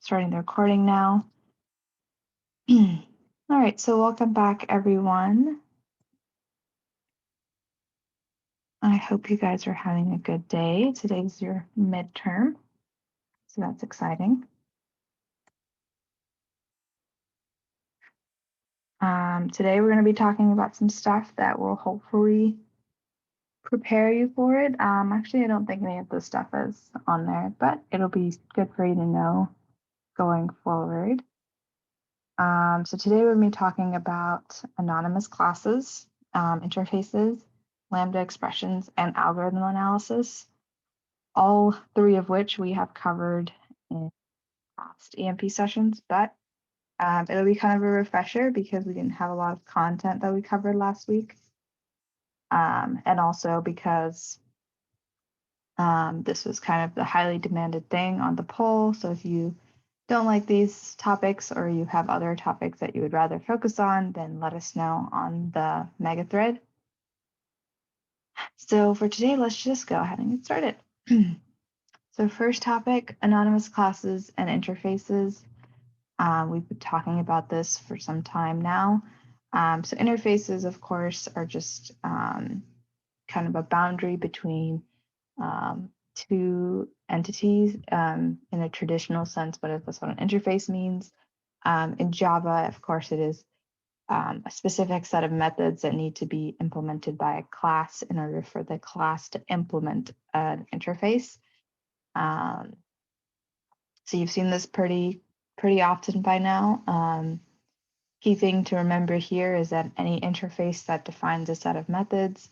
Starting the recording now. All right, so welcome back, everyone. I hope you guys are having a good day. Today's your midterm, so that's exciting. Today we're going to be talking about some stuff that will hopefully prepare you for it. Actually, I don't think any of this stuff is on there, but it'll be good for you to know going forward. So today we're going to be talking about anonymous classes, interfaces, Lambda expressions, and algorithm analysis, all three of which we have covered in past EMP sessions, but it'll be kind of a refresher because we didn't have a lot of content that we covered last week. And also because this was kind of the highly demanded thing on the poll. So if you don't like these topics or you have other topics that you would rather focus on, then let us know on the mega thread. So for today, let's just go ahead and get started. So first topic, anonymous classes and interfaces. We've been talking about this for some time now. So interfaces, of course, are just kind of a boundary between two entities in a traditional sense, but that's what an interface means. In Java, of course, it is a specific set of methods that need to be implemented by a class in order for the class to implement an interface. So you've seen this pretty often by now. Key thing to remember here is that any interface that defines a set of methods,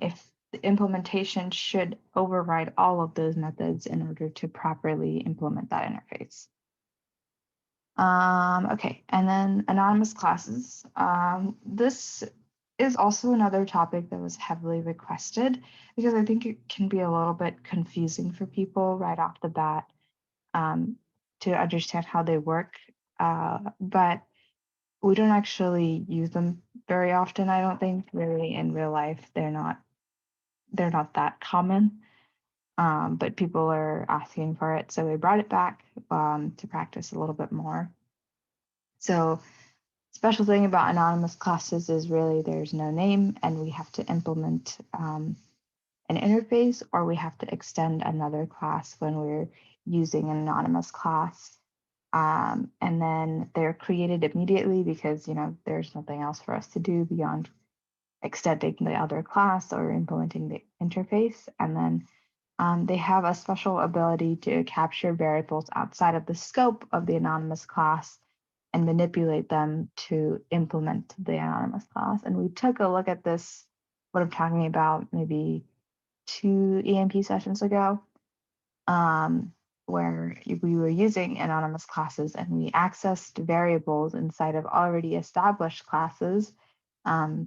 if the implementation should override all of those methods in order to properly implement that interface. Okay, and then anonymous classes. This is also another topic that was heavily requested because I think it can be a little bit confusing for people right off the bat to understand how they work. But we don't actually use them very often, I don't think. Really, in real life, they're not that common. But people are asking for it, so we brought it back to practice a little bit more. So special thing about anonymous classes is really there's no name and we have to implement an interface, or we have to extend another class when we're using an anonymous class. And then they're created immediately because, there's nothing else for us to do beyond extending the other class or implementing the interface. And then they have a special ability to capture variables outside of the scope of the anonymous class and manipulate them to implement the anonymous class. And we took a look at this, what I'm talking about, maybe 2 EMP sessions ago, where we were using anonymous classes and we accessed variables inside of already established classes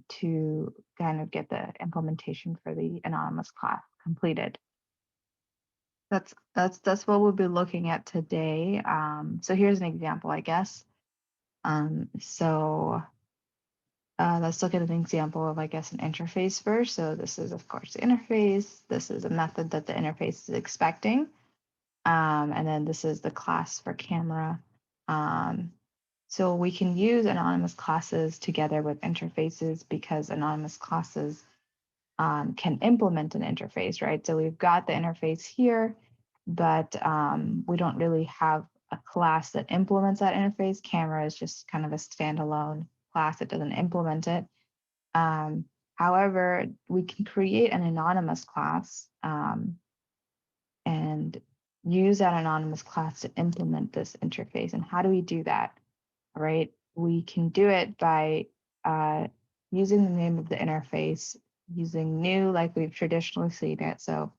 to kind of get the implementation for the anonymous class completed. That's what we'll be looking at today. So here's an example, I guess. Let's look at an example of, I guess, an interface first. So this is, of course, the interface. This is a method that the interface is expecting. And then this is the class for camera. So we can use anonymous classes together with interfaces because anonymous classes can implement an interface, right? So we've got the interface here, but we don't really have a class that implements that interface. Camera is just kind of a standalone class that doesn't implement it. However, we can create an anonymous class and use that anonymous class to implement this interface. And how do we do that? All right, we can do it by using the name of the interface, using new like we've traditionally seen it. So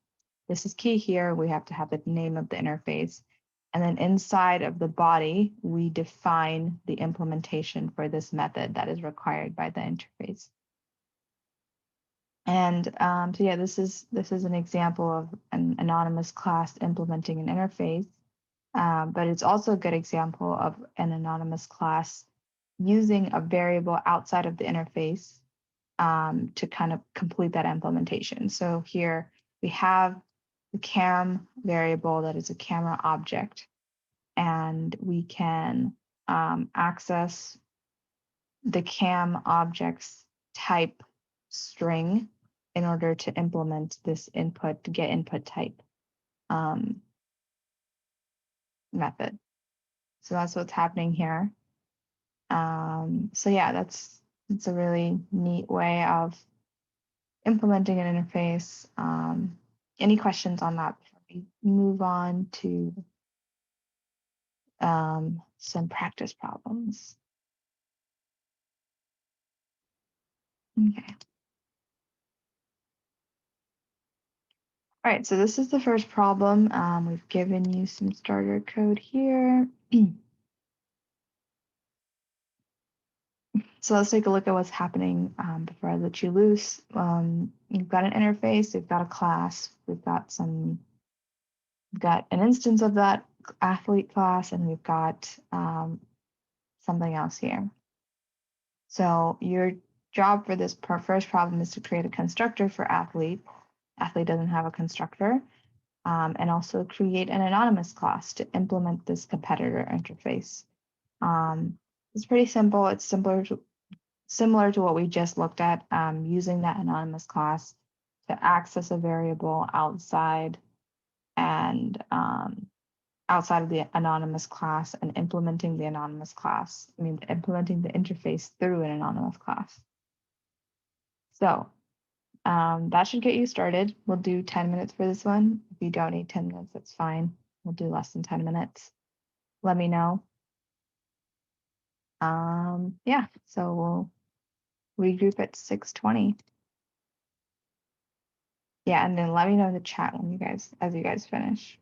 this is key here. We have to have the name of the interface. And then inside of the body, we define the implementation for this method that is required by the interface. And so yeah, this is an example of an anonymous class implementing an interface, but it's also a good example of an anonymous class using a variable outside of the interface to kind of complete that implementation. So here we have the cam variable that is a camera object. and we can access the CAM objects type string in order to implement this input get input type method. So that's what's happening here. So yeah, it's a really neat way of implementing an interface. Any questions on that before we move on to some practice problems? Okay. All right, so this is the first problem. We've given you some starter code here. So let's take a look at what's happening before I let you loose. You've got an interface, you've got a class, we've got an instance of that athlete class, and we've got something else here. So your job for this first problem is to create a constructor for athlete. Athlete doesn't have a constructor. And also create an anonymous class to implement this competitor interface. It's pretty simple. It's similar to what we just looked at, using that anonymous class to access a variable outside of the anonymous class and implementing the anonymous class. Implementing the interface through an anonymous class. So that should get you started. We'll do 10 minutes for this one. If you don't need 10 minutes, that's fine. We'll do less than 10 minutes. Let me know. Yeah, so we'll regroup at 6:20. Yeah, and then let me know in the chat as you guys finish.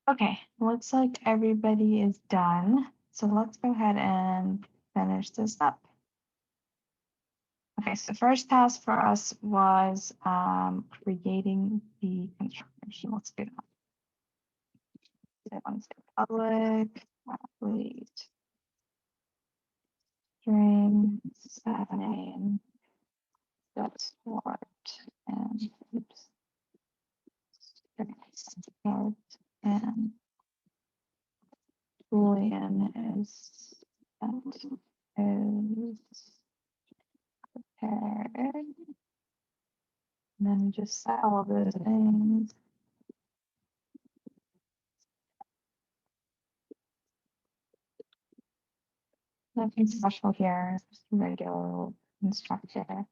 Okay, looks like everybody is done. So let's go ahead and finish this up. Okay, so the first task for us was creating the constructor. So let's do that. So I want to say public athlete string 7 dot start and oops, start and boolean is that is prepared. And then just set all of those things. Nothing special here, just a regular instructor.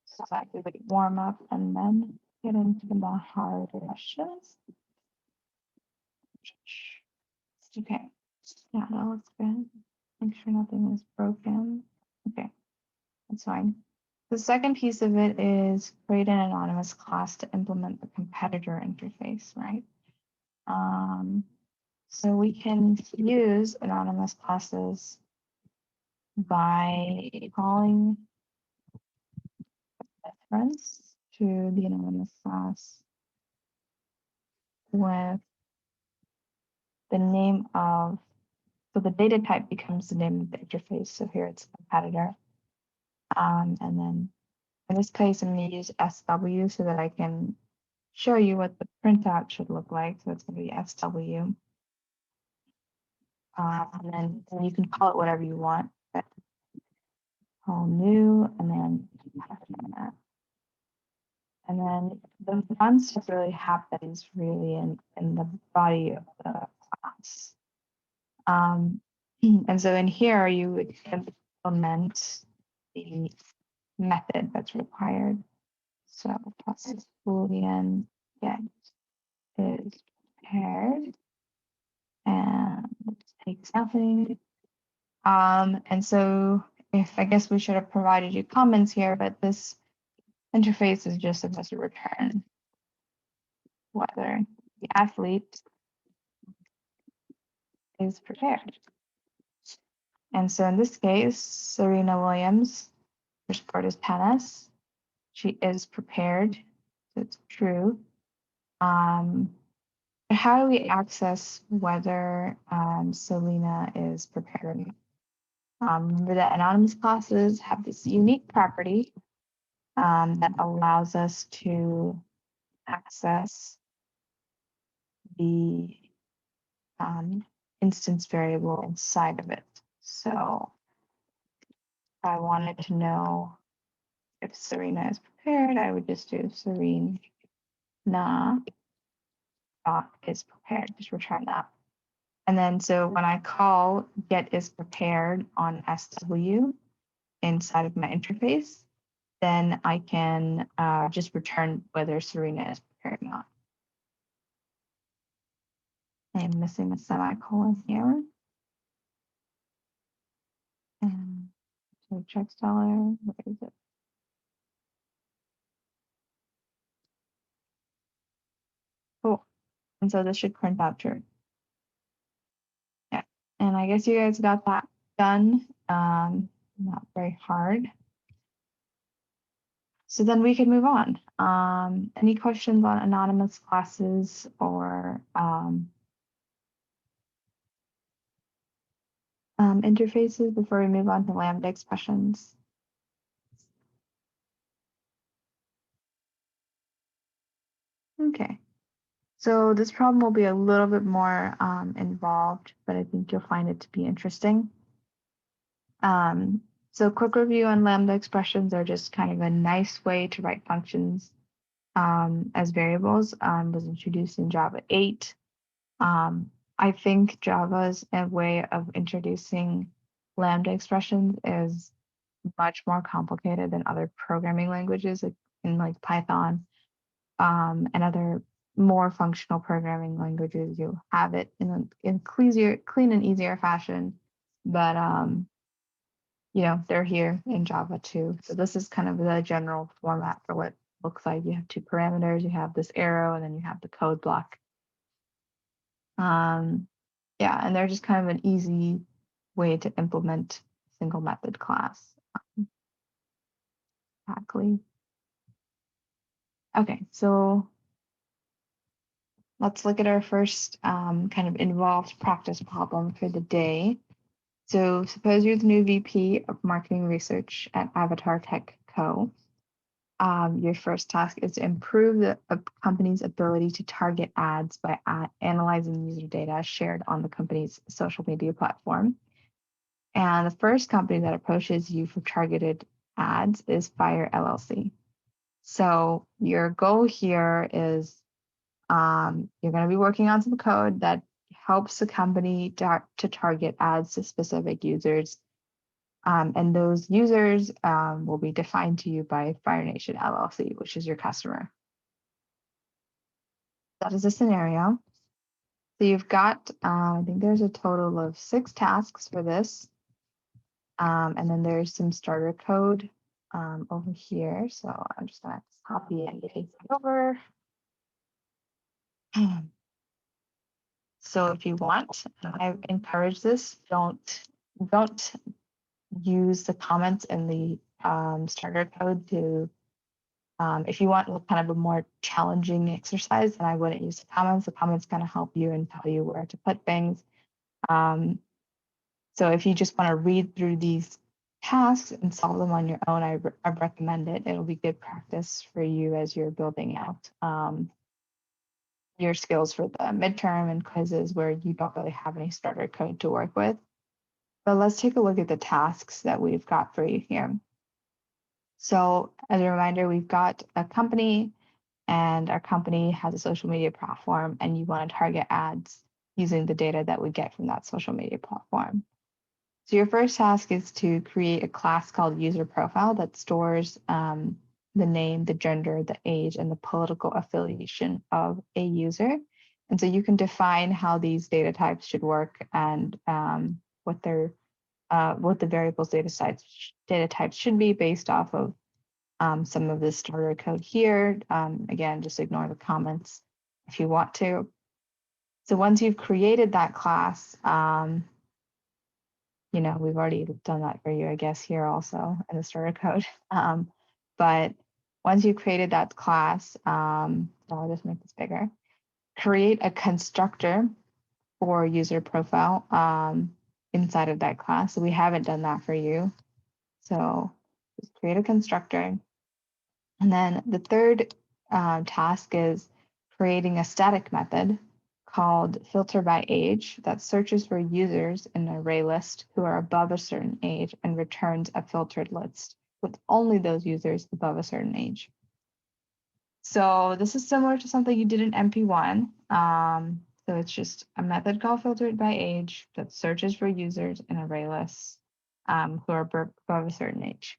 So that we would warm up and then get into the more hard questions. Okay, yeah, that looks good. Make sure nothing is broken. Okay, that's fine. The second piece of it is create an anonymous class to implement the competitor interface, right? So we can use anonymous classes by calling reference to the anonymous class with the name of, so the data type becomes the name of the interface. So here it's competitor. And then in this case, I'm going to use SW so that I can show you what the printout should look like. So it's going to be SW. And then you can call it whatever you want. But call new and then that. And then the fun stuff really happens really in the body of the class. And so in here, you would implement the method that's required. So process boolean get is paired and takes nothing. And so if I guess we should have provided you comments here, but this interface is just supposed to return whether the athlete is prepared. And so in this case, Serena Williams, her sport is tennis. She is prepared, so it's true. How do we access whether Selena is prepared? Remember that anonymous classes have this unique property that allows us to access the instance variable inside of it. So if I wanted to know if Serena is prepared, I would just do Serena is prepared, just return that. And then so when I call get is prepared on SW inside of my interface, then I can just return whether Serena is prepared or not. I'm missing a semicolon here. And so check dollar, where is it? Cool. And so this should print out true. Yeah. And I guess you guys got that done. Not very hard. So then we can move on. Any questions on anonymous classes or interfaces before we move on to Lambda expressions? Okay. So this problem will be a little bit more involved, but I think you'll find it to be interesting. So quick review on Lambda expressions are just kind of a nice way to write functions as variables. Was introduced in Java 8. I think Java's a way of introducing Lambda expressions is much more complicated than other programming languages like Python and other more functional programming languages. You have it in clean and easier fashion, but they're here in Java too. So this is kind of the general format for what looks like. You have two parameters, you have this arrow, and then you have the code block. Yeah, and they're just kind of an easy way to implement single method class. Exactly. Okay, so let's look at our first kind of involved practice problem for the day. So suppose you're the new VP of Marketing Research at Avatar Tech Co. Your first task is to improve the company's ability to target ads by analyzing user data shared on the company's social media platform. And the first company that approaches you for targeted ads is Fire LLC. So your goal here is you're going to be working on some code that helps the company to target ads to specific users. And those users will be defined to you by Fire Nation LLC, which is your customer. That is a scenario. So you've got, I think there's a total of 6 tasks for this. And then there's some starter code over here. So I'm just going to copy and paste it over. So if you want, I encourage this. Don't use the comments in the starter code to, if you want kind of a more challenging exercise, then I wouldn't use the comments. The comments kind of help you and tell you where to put things. So if you just want to read through these tasks and solve them on your own, I recommend it. It'll be good practice for you as you're building out your skills for the midterm and quizzes where you don't really have any starter code to work with. But let's take a look at the tasks that we've got for you here. So as a reminder, we've got a company and our company has a social media platform and you want to target ads using the data that we get from that social media platform. So your first task is to create a class called user profile that stores the name, the gender, the age, and the political affiliation of a user. And so you can define how these data types should work and what the variables data types should be based off of some of the starter code here. Again, just ignore the comments if you want to. So once you've created that class, we've already done that for you, I guess, here also in the starter code. But once you've created that class, I'll just make this bigger. Create a constructor for user profile inside of that class. So we haven't done that for you. So just create a constructor. And then the third task is creating a static method called filter by age that searches for users in an array list who are above a certain age and returns a filtered list with only those users above a certain age. So this is similar to something you did in MP1. So it's just a method called filtered by age that searches for users in array lists who are above a certain age.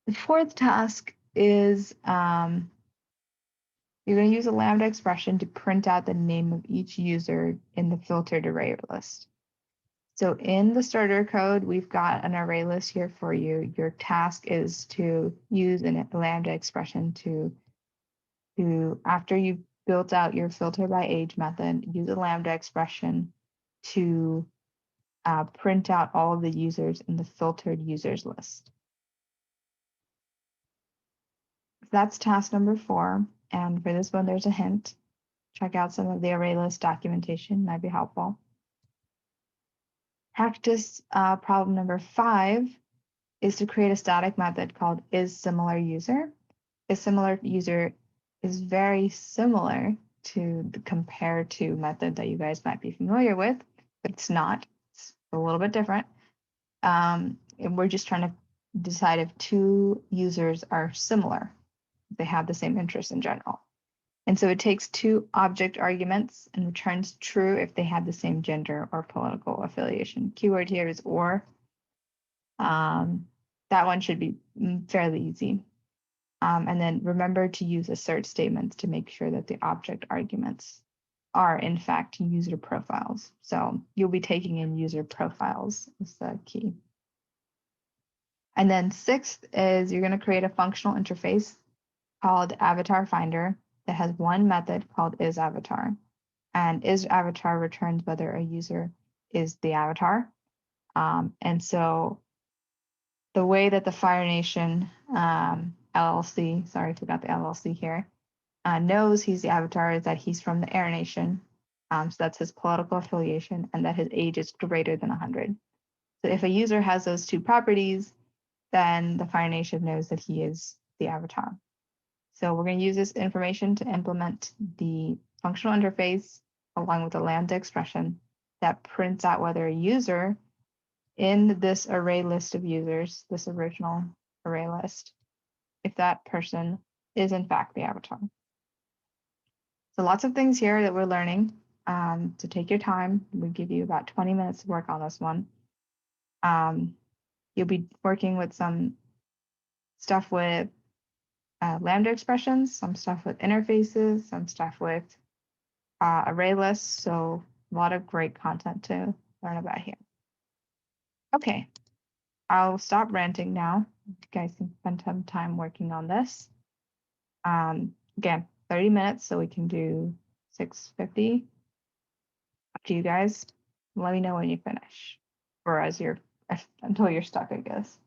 The fourth task is you're going to use a Lambda expression to print out the name of each user in the filtered array list. So in the starter code, we've got an array list here for you. Your task is to use a Lambda expression to after you've built out your filter by age method, use a Lambda expression to print out all of the users in the filtered users list. That's task number 4. And for this one, there's a hint. Check out some of the array list documentation, might be helpful. Practice problem number 5 is to create a static method called isSimilarUser. IsSimilarUser is very similar to the compare to method that you guys might be familiar with, but it's not. It's a little bit different. And we're just trying to decide if 2 users are similar. They have the same interests in general. And so it takes 2 object arguments and returns true if they have the same gender or political affiliation. Keyword here is or. That one should be fairly easy. And then remember to use assert statements to make sure that the object arguments are in fact user profiles. So you'll be taking in user profiles is the key. And then 6th is you're going to create a functional interface called Avatar Finder that has one method called isAvatar. And isAvatar returns whether a user is the avatar. And so the way that the Fire Nation LLC, sorry, I forgot the LLC here, knows he's the avatar is that he's from the Air Nation. So that's his political affiliation, and that his age is greater than 100. So if a user has those two properties, then the Fire Nation knows that he is the avatar. So we're going to use this information to implement the functional interface along with the Lambda expression that prints out whether a user in this array list of users, this original array list, if that person is in fact the avatar. So lots of things here that we're learning. To take your time, we give you about 20 minutes to work on this one. You'll be working with some stuff with Lambda expressions, some stuff with interfaces, some stuff with array lists. So a lot of great content to learn about here. Okay, I'll stop ranting now. You guys can spend some time working on this. Again, 30 minutes, so we can do 650. Up to you guys. Let me know when you finish, or as you're until you're stuck, I guess.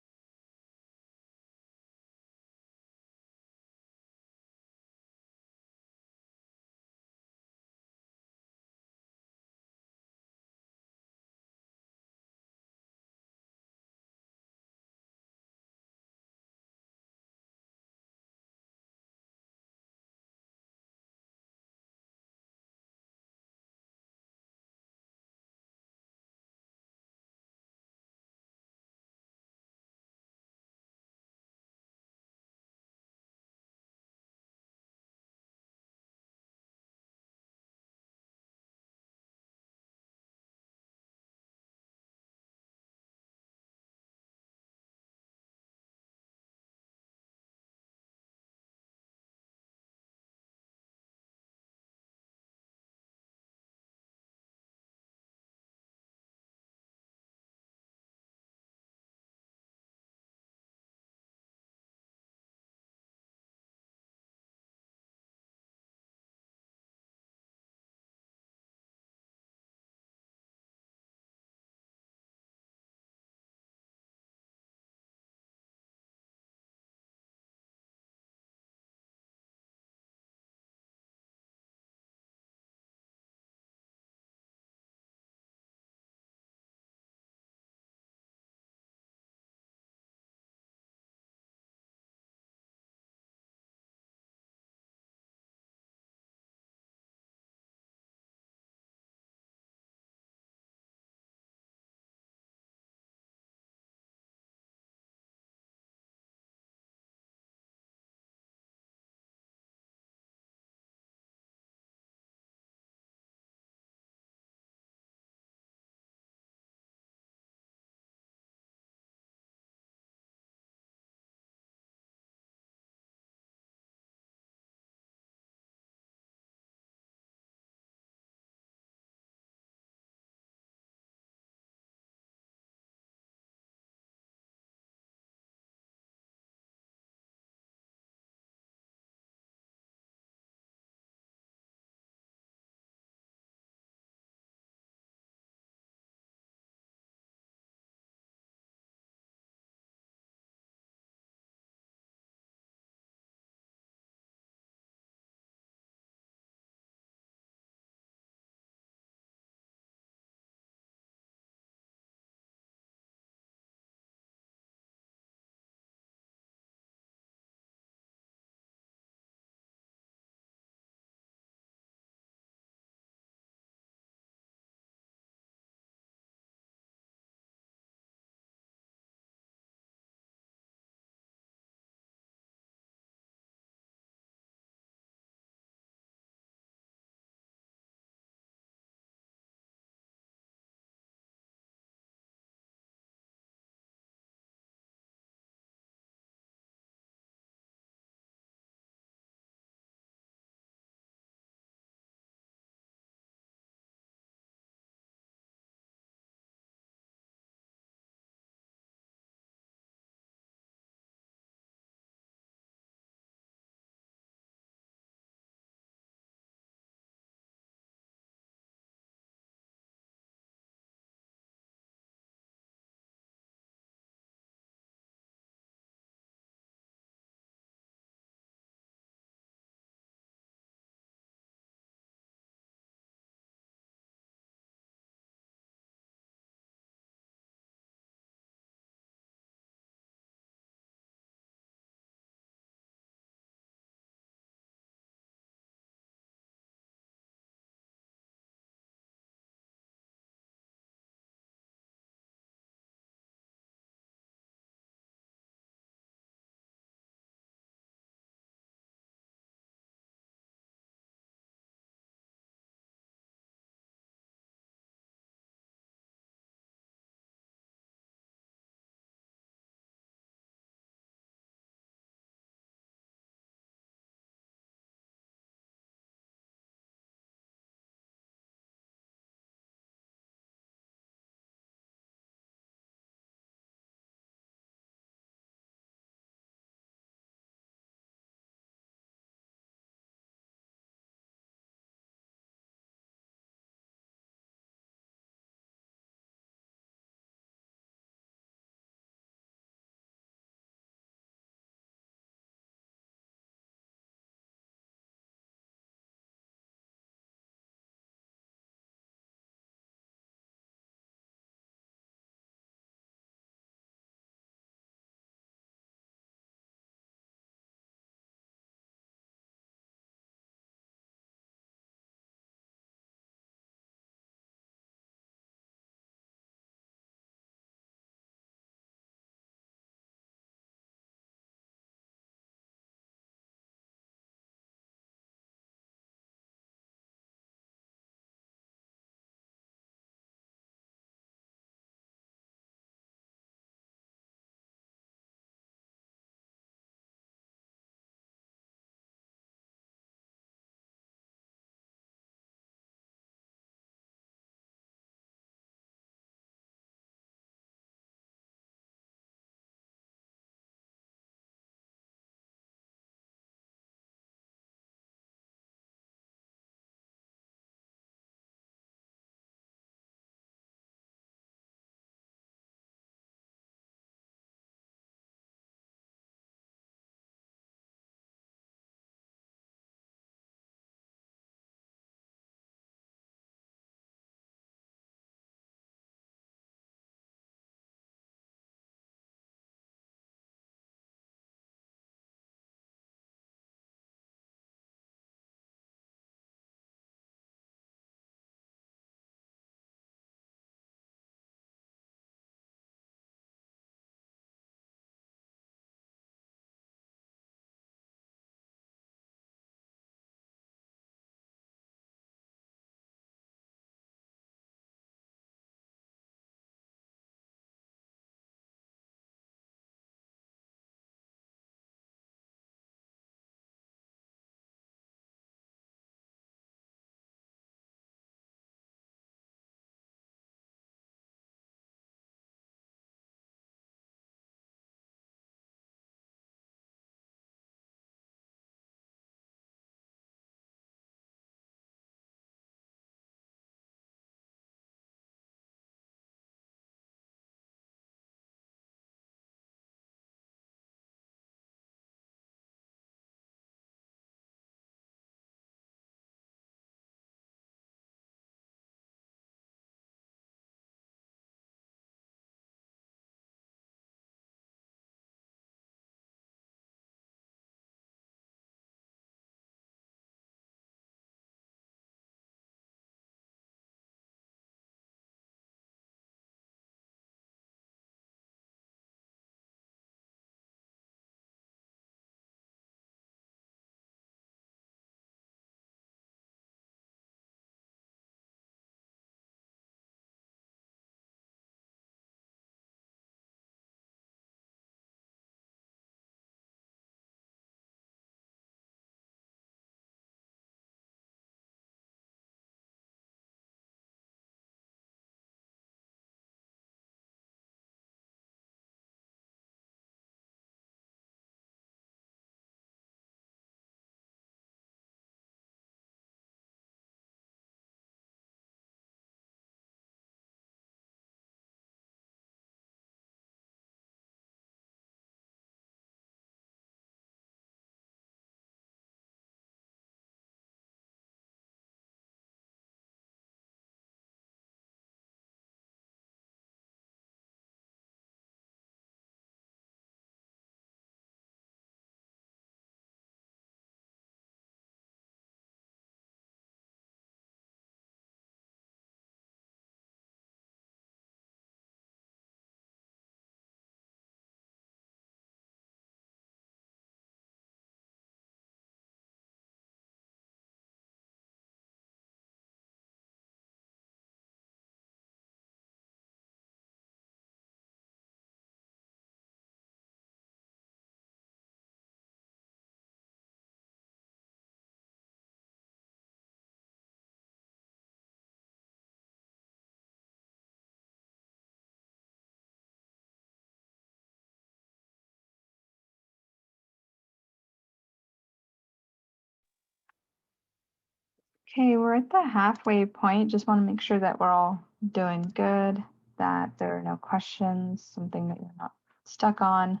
Okay, we're at the halfway point. Just want to make sure that we're all doing good, that there are no questions, something that you're not stuck on.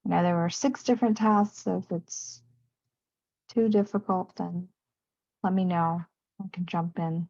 There were 6 different tasks, so if it's too difficult, then let me know. I can jump in.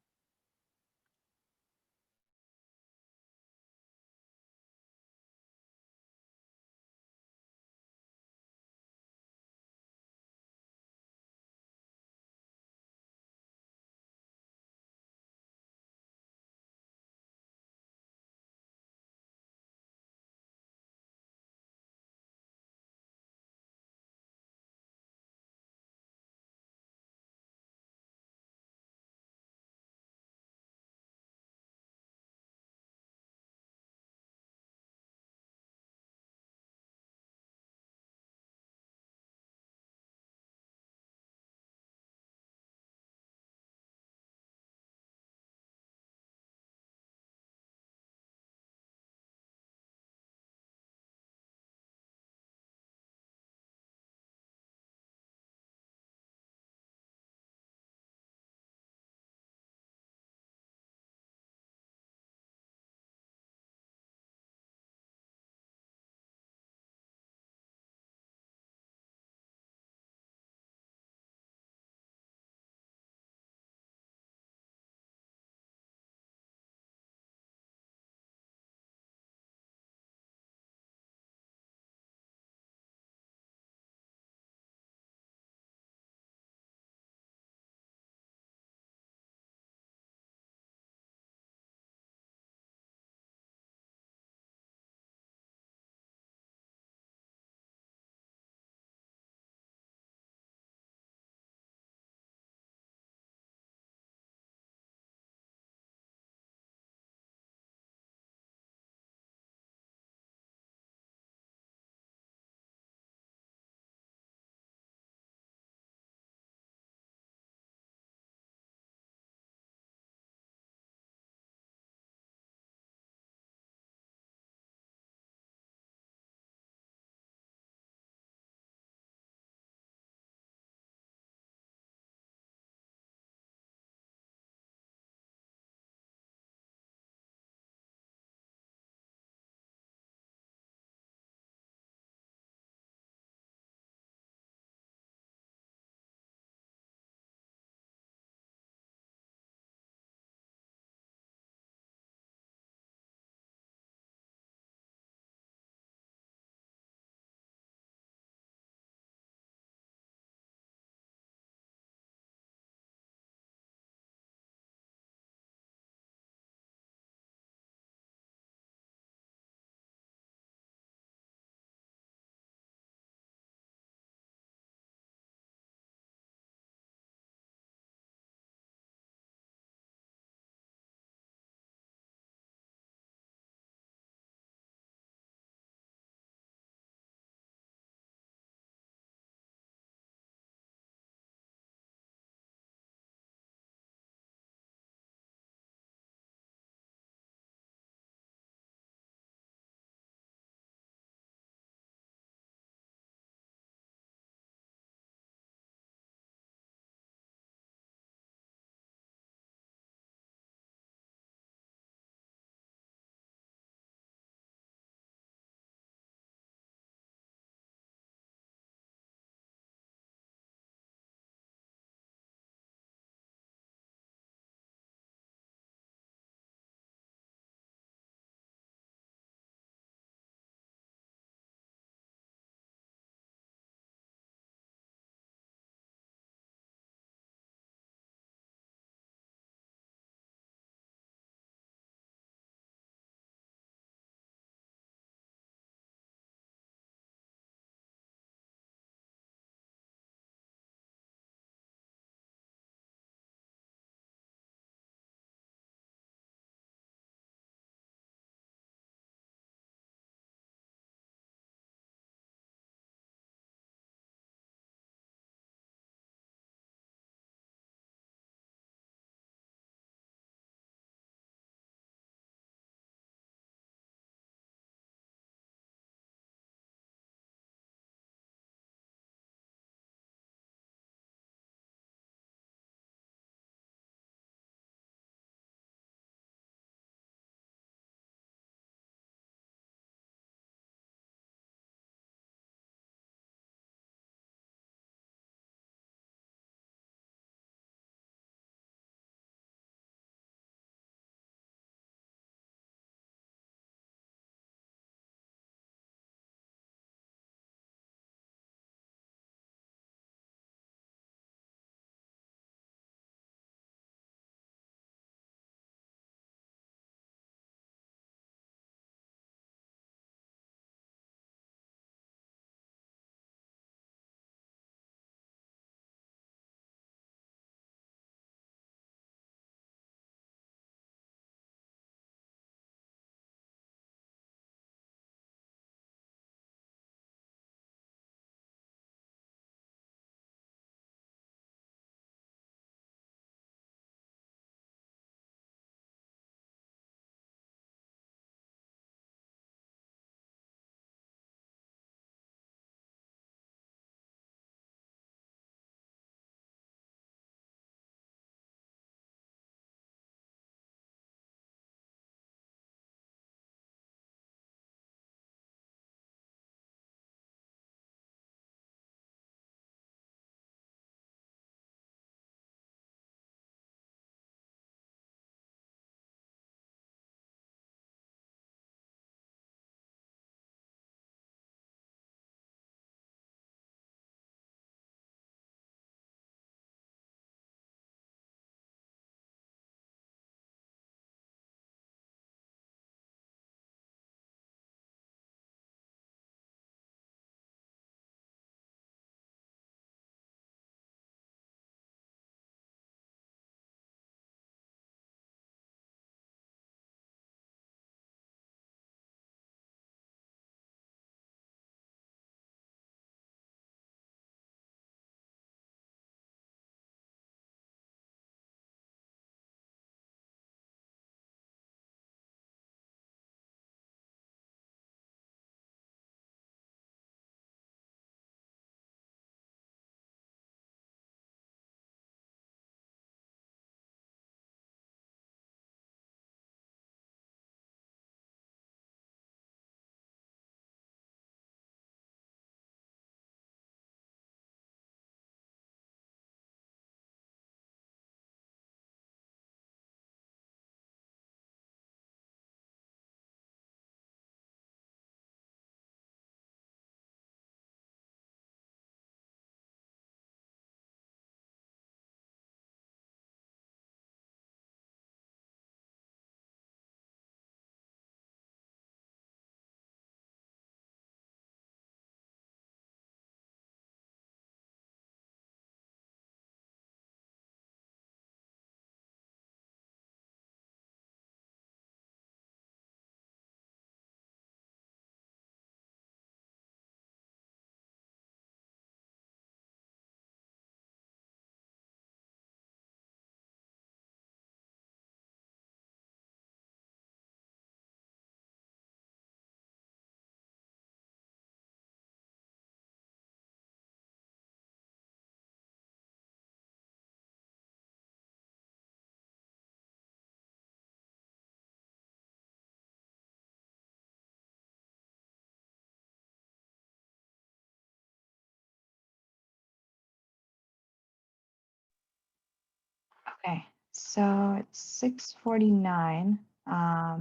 Okay, so it's 6:49. I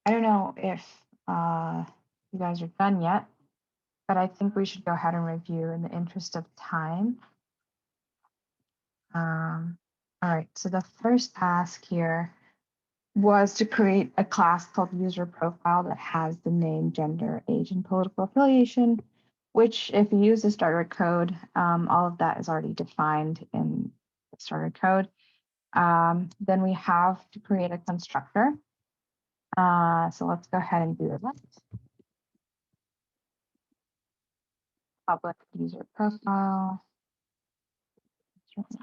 don't know if you guys are done yet, but I think we should go ahead and review in the interest of time. All right, so the first task here was to create a class called user profile that has the name, gender, age, and political affiliation, which if you use the starter code, all of that is already defined in the starter code. Then we have to create a constructor. So let's go ahead and do that. Public user profile. We'll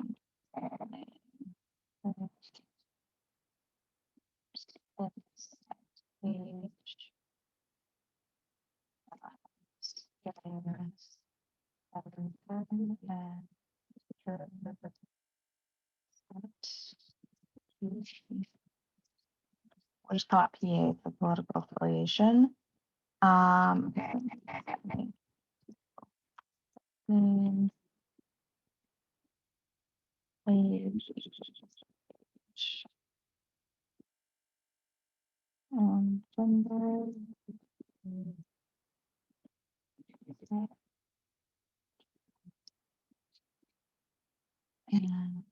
just call it PA for political affiliation. Okay. Gender. And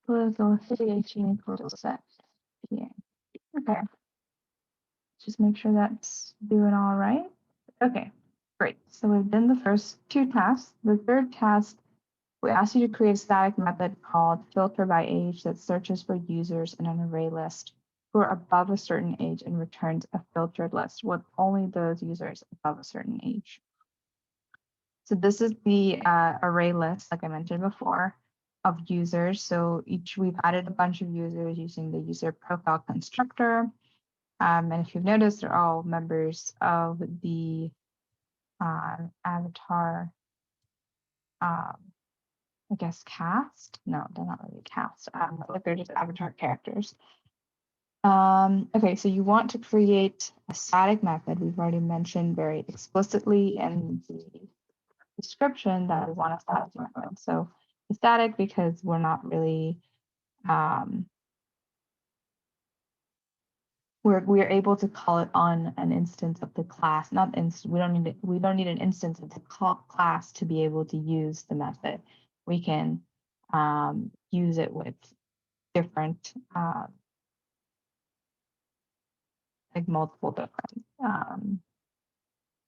political affiliation equals sex. PA. Okay. Just make sure that's doing all right. Okay, great. So we've done the first two tasks. The third task, we asked you to create a static method called filter by age that searches for users in an array list who are above a certain age and returns a filtered list with only those users above a certain age. So this is the array list, like I mentioned before, of users. So we've added a bunch of users using the user profile constructor. And if you've noticed, they're all members of the avatar, I guess, cast. No, they're not really cast. But they're just avatar characters. Okay, so you want to create a static method. We've already mentioned very explicitly in the description that we want a static method. So it's static because we're not really we're able to call it on an instance of the class, not instance. We don't need an instance of the class to be able to use the method. We can use it with different like multiple different.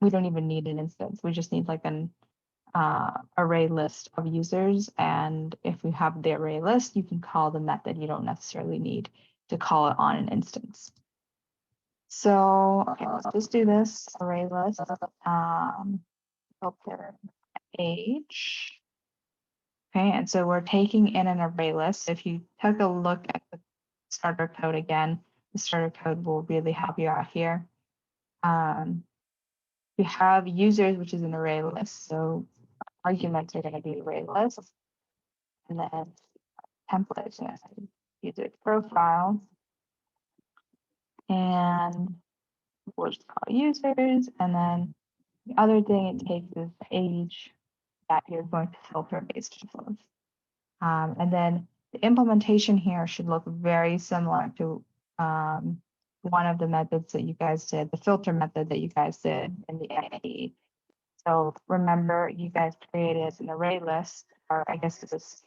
We don't even need an instance. We just need like an array list of users, and if we have the array list, you can call the method. You don't necessarily need to call it on an instance. So, okay, let's just do this array list. Filter age. Okay, and so we're taking in an array list. If you took a look at the starter code again, the starter code will really help you out here. We have users, which is an array list. So arguments are going to be array list. And then templates, user profile. And we'll just call users. And then the other thing it takes is the age that you're going to filter based off of. And then the implementation here should look very similar to one of the methods that you guys did, the filter method that you guys did in the EMP. So remember, you guys created an array list, or I guess it was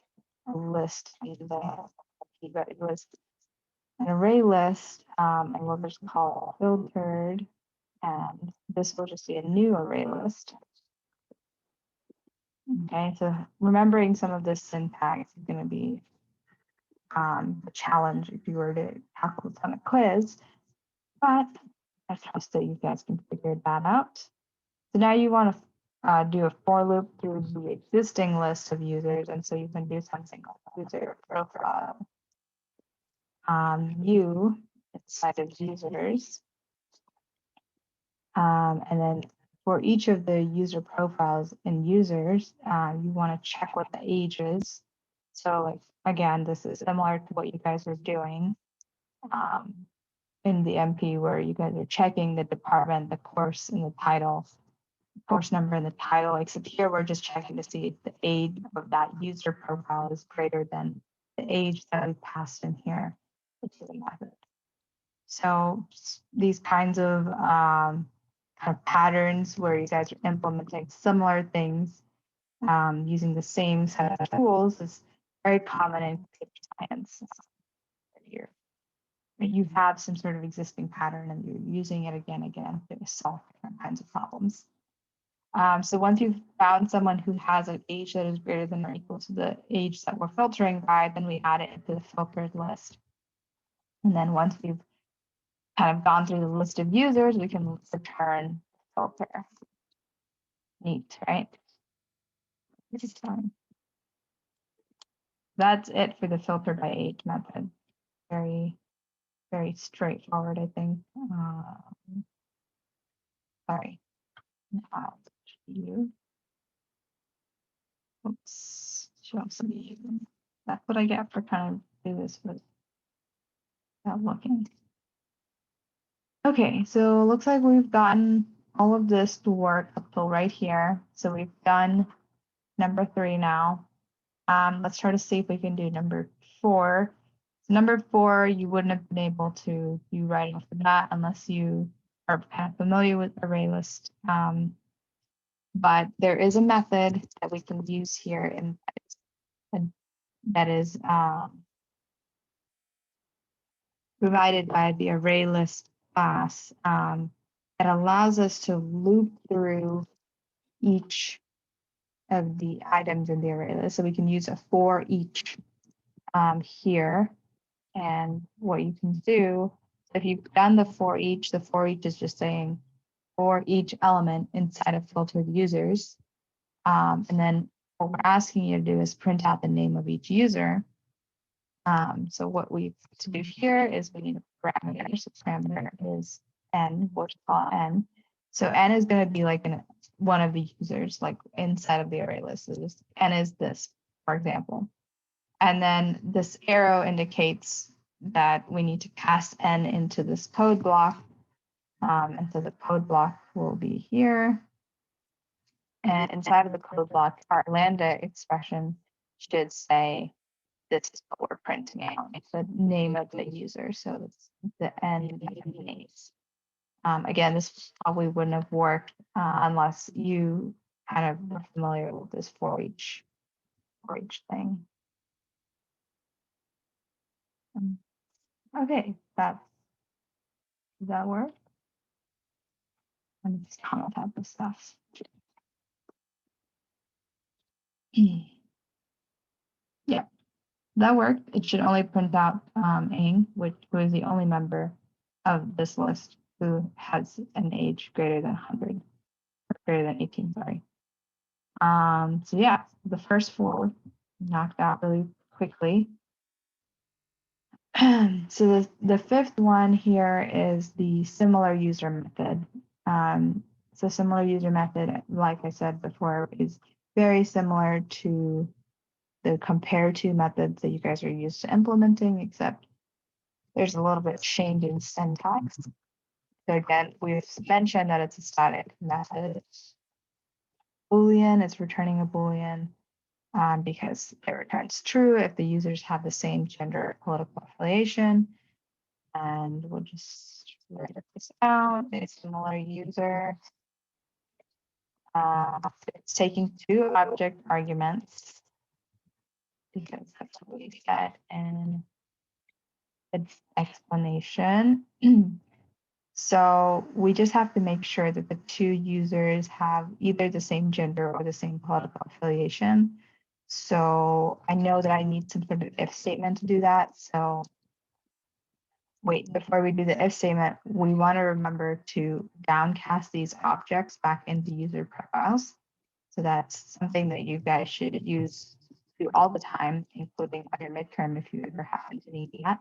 a list in the EMP, but it was an array list, and we'll just call it filtered, and this will just be a new array list. Okay, so remembering some of this syntax is going to be a challenge if you were to tackle this on a quiz, but I trust that you guys can figure that out. So now you want to do a for loop through the existing list of users, and so you can do something like user profile u inside of users, and then for each of the user profiles in users, you want to check what the age is. So like, again, this is similar to what you guys are doing in the MP, where you guys are checking the department, the course, and the title course number in the title, except here we're just checking to see if the age of that user profile is greater than the age that we passed in here into the method. So these kinds of kind of patterns where you guys are implementing similar things using the same set of tools is very common in computer science here. You have some sort of existing pattern and you're using it again and again to solve different kinds of problems. So once you've found someone who has an age that is greater than or equal to the age that we're filtering by, then we add it into the filtered list. And then once we've kind of gone through the list of users, we can return filter. Neat, right? This is fun. That's it for the filter by age method. Very, very straightforward, I think. Sorry. Now, you. Oops. Show some of you. That's what I get for trying to do this without looking. Okay, so it looks like we've gotten all of this to work up till right here. So we've done number 3 now. Let's try to see if we can do number 4. So number 4, you wouldn't have been able to do right off the bat unless you are kind of familiar with ArrayList. But there is a method that we can use here in that is provided by the ArrayList class that allows us to loop through each of the items in the array list. So we can use a for each here. And what you can do, if you've done the for each is just saying for each element inside of filtered users. And then what we're asking you to do is print out the name of each user. So what we have to do here is we need a parameter. So parameter is n, we'll just call it n. So n is going to be like one of the users, like inside of the array list. So this n is this, for example. And then this arrow indicates that we need to pass n into this code block. And so the code block will be here. And inside of the code block, our Lambda expression should say, this is what we're printing out. It's the name of the user. So it's the n names. Again, this probably wouldn't have worked unless you kind of were familiar with this for each thing. Okay, does that work? Let me just comment out this stuff. Yeah, that worked. It should only print out Aang, who is the only member of this list who has an age greater than 100, or greater than 18, sorry. So yeah, the first 4 knocked out really quickly. So the 5th one here is the similar user method. So similar user method, like I said before, is very similar to the compare to methods that you guys are used to implementing, except there's a little bit of change in syntax. So again, we've mentioned that it's a static method. Boolean, it's returning a Boolean because it returns true if the users have the same gender or political affiliation. And we'll just write this out. A similar user. It's taking 2 object arguments because that's what we said in the explanation. So we just have to make sure that the 2 users have either the same gender or the same political affiliation. So I know that I need some sort of if statement to do that. So wait, before we do the if statement, we want to remember to downcast these objects back into user profiles. So that's something that you guys should use do all the time, including on your midterm if you ever happen to need that.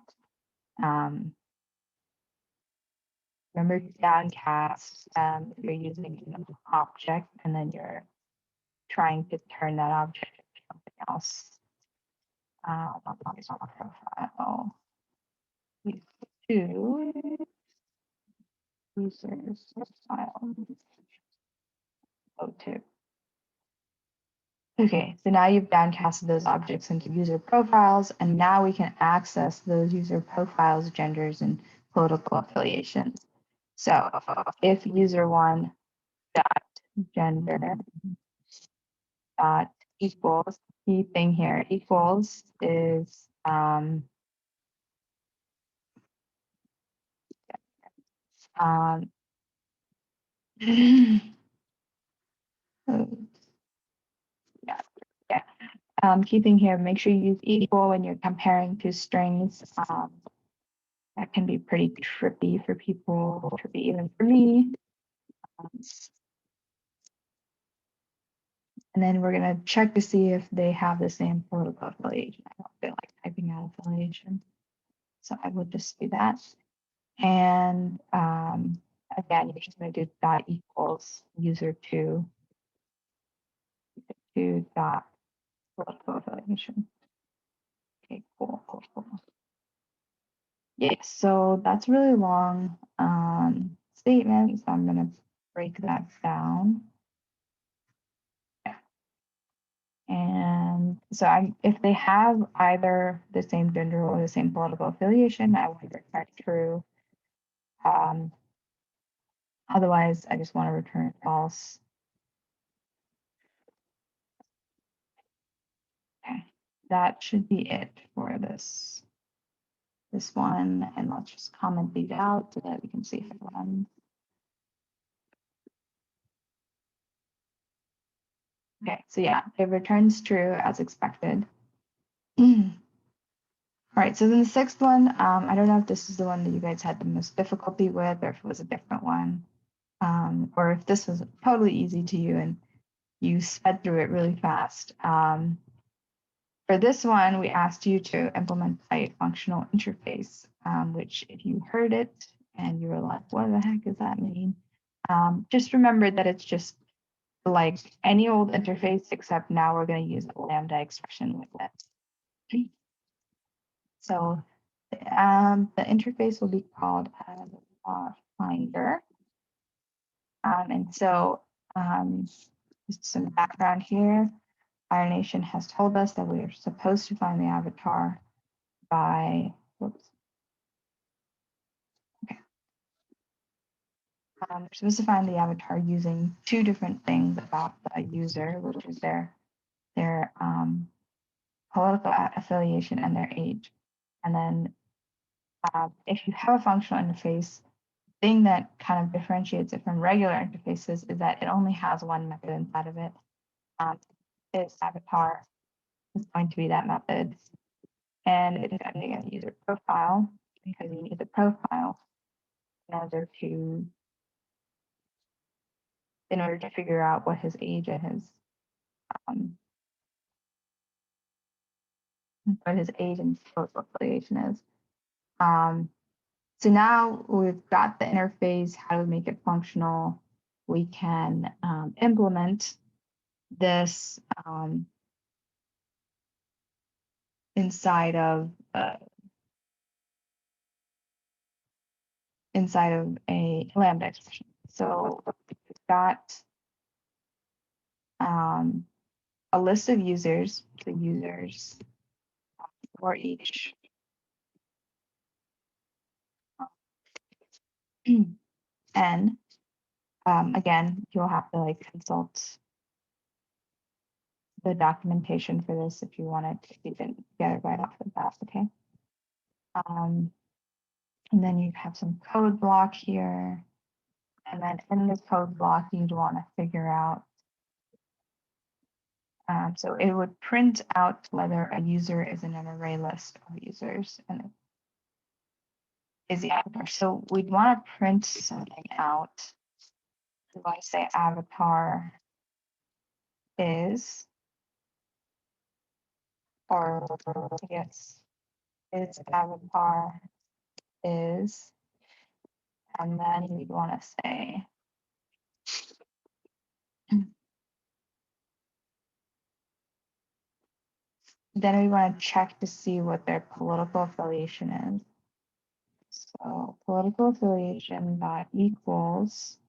Remember to downcast if you're using an object and then you're trying to turn that object into something else. Profile. To users file. O2. Okay, so now you've downcasted those objects into user profiles, and now we can access those user profiles, genders, and political affiliations. So if user1 dot gender dot equals, key thing here, equals is um, yeah, yeah. Key thing here, make sure you use equal when you're comparing two strings. That can be pretty trippy for people, trippy even for me. And then we're going to check to see if they have the same political affiliation. I don't feel like typing out affiliation, so I will just do that. And again, you're just going to do dot equals user2 dot political affiliation. Okay, cool. Yeah, so that's a really long statement, so I'm going to break that down. And so if they have either the same gender or the same political affiliation, I want to return true. Otherwise, I just want to return false. Okay, that should be it for this one. And let's just comment these out so that we can see if it runs. Okay, so yeah, it returns true as expected. All right, so then the sixth one, I don't know if this is the one that you guys had the most difficulty with, or if it was a different one, or if this was totally easy to you and you sped through it really fast. For this one, we asked you to implement a functional interface, which if you heard it and you were like, what the heck does that mean? Just remember that it's just like any old interface, except now we're going to use a Lambda expression with it. So the interface will be called Finder. And so just some background here. Fire Nation has told us that we are supposed to find the avatar by, whoops. Okay. We're supposed to find the avatar using two different things about the user, which is their political affiliation and their age. And then if you have a functional interface, the thing that kind of differentiates it from regular interfaces is that it only has one method inside of it. Its avatar is going to be that method. And it's sending a user profile because you need the profile in order to figure out what his age and his political affiliation is. So now we've got the interface. How do we make it functional? We can implement this inside of a Lambda expression. So we've got a list of users, the users for each n. Again, you'll have to like consult the documentation for this if you wanted to even get it right off the bat, okay? And then you have some code block here. And then in this code block, you'd want to figure out, so it would print out whether a user is in an array list of users and is the avatar. So we'd want to print something out. We want to say avatar is, or I guess is avatar is, and then we'd want to say then we want to check to see what their political affiliation is. So political affiliation dot equals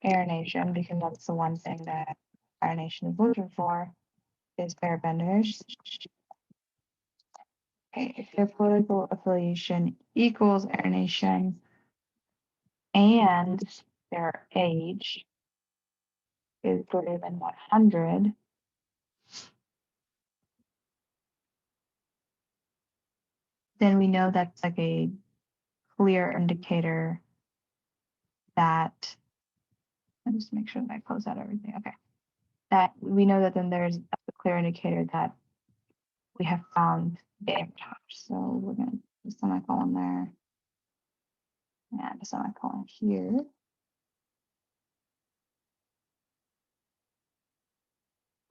aeronation, because that's the one thing that aeronation is looking for, is airbenders. Okay, if their political affiliation equals aeronation and their age is greater than 100, then we know that's like a clear indicator that, let me just make sure that I close out everything. Okay. That we know that then there's a clear indicator that we have found the avatar. So we're going to do a semicolon there and a semicolon here.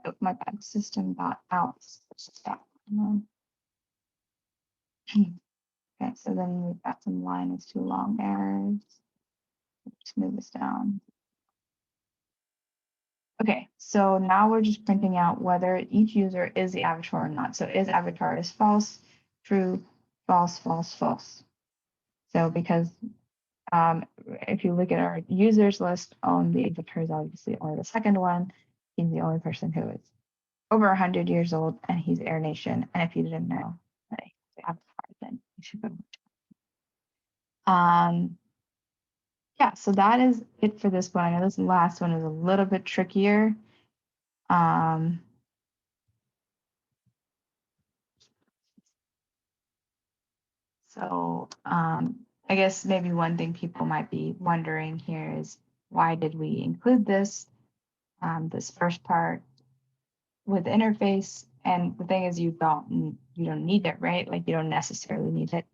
Oh, my bad. System dot out. Stop. Okay, so then we've got some line is too long errors. Let's move this down. Okay, so now we're just printing out whether each user is the avatar or not. So is avatar is false, true, false, false, false. So because if you look at our users list, the avatar is obviously only the second one. He's the only person who is over 100 years old, and he's Air Nation. And if you didn't know that he's the avatar, then you should go. Yeah, so that is it for this one. I know this last one is a little bit trickier. So I guess maybe one thing people might be wondering here is, why did we include this, this first part with the interface? And the thing is, you don't need it, right? Like you don't necessarily need it.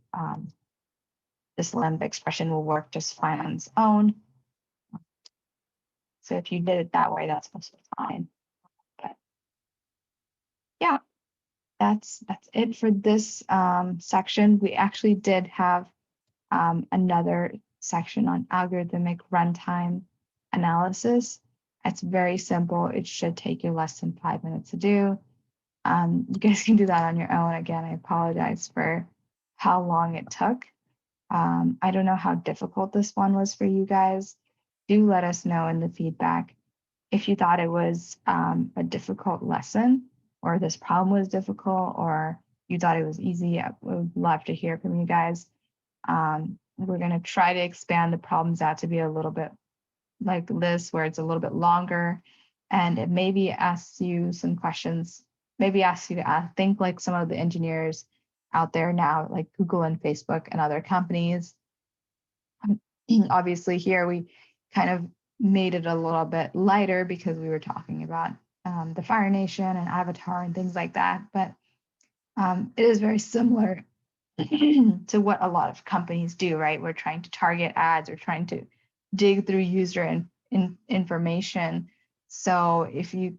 This Lambda expression will work just fine on its own. So if you did it that way, that's also fine. But yeah, that's it for this section. We actually did have another section on algorithmic runtime analysis. It's very simple. It should take you less than 5 minutes to do. You guys can do that on your own. Again, I apologize for how long it took. I don't know how difficult this one was for you guys. Do let us know in the feedback if you thought it was a difficult lesson, or this problem was difficult, or you thought it was easy. I would love to hear from you guys. We're going to try to expand the problems out to be a little bit like this, where it's a little bit longer, and it maybe asks you some questions, maybe asks you to think like some of the engineers out there now, like Google and Facebook and other companies. Obviously here we kind of made it a little bit lighter because we were talking about the Fire Nation and Avatar and things like that, but it is very similar to what a lot of companies do, right? We're trying to target ads, we're trying to dig through user information. So if you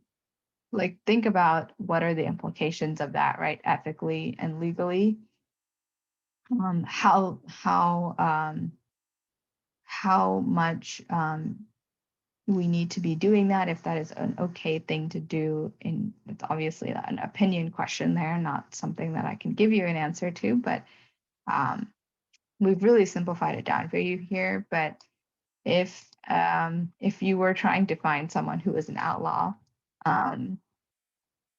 like think about what are the implications of that, right? Ethically and legally, how much we need to be doing that, if that is an okay thing to do. And it's obviously an opinion question there, not something that I can give you an answer to, but we've really simplified it down for you here. But if you were trying to find someone who is an outlaw,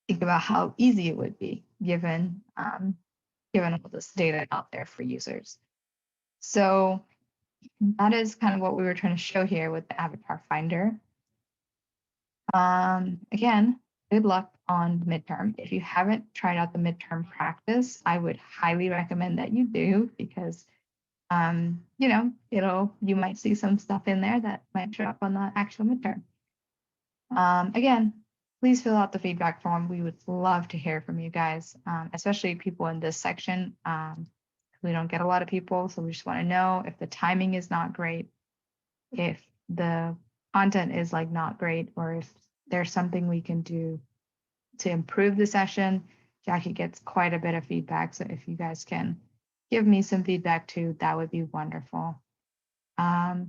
think about how easy it would be given all this data out there for users. So that is kind of what we were trying to show here with the avatar finder. Again, good luck on the midterm. If you haven't tried out the midterm practice, I would highly recommend that you do, because you know, you might see some stuff in there that might show up on the actual midterm. Again, please fill out the feedback form. We would love to hear from you guys, especially people in this section. We don't get a lot of people, so we just want to know if the timing is not great, if the content is like not great, or if there's something we can do to improve the session. Jackie gets quite a bit of feedback, so if you guys can give me some feedback too, that would be wonderful.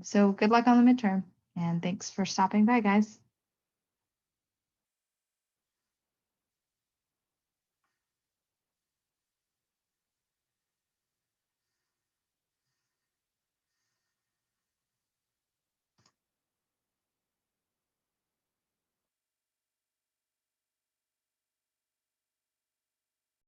So good luck on the midterm, and thanks for stopping by, guys.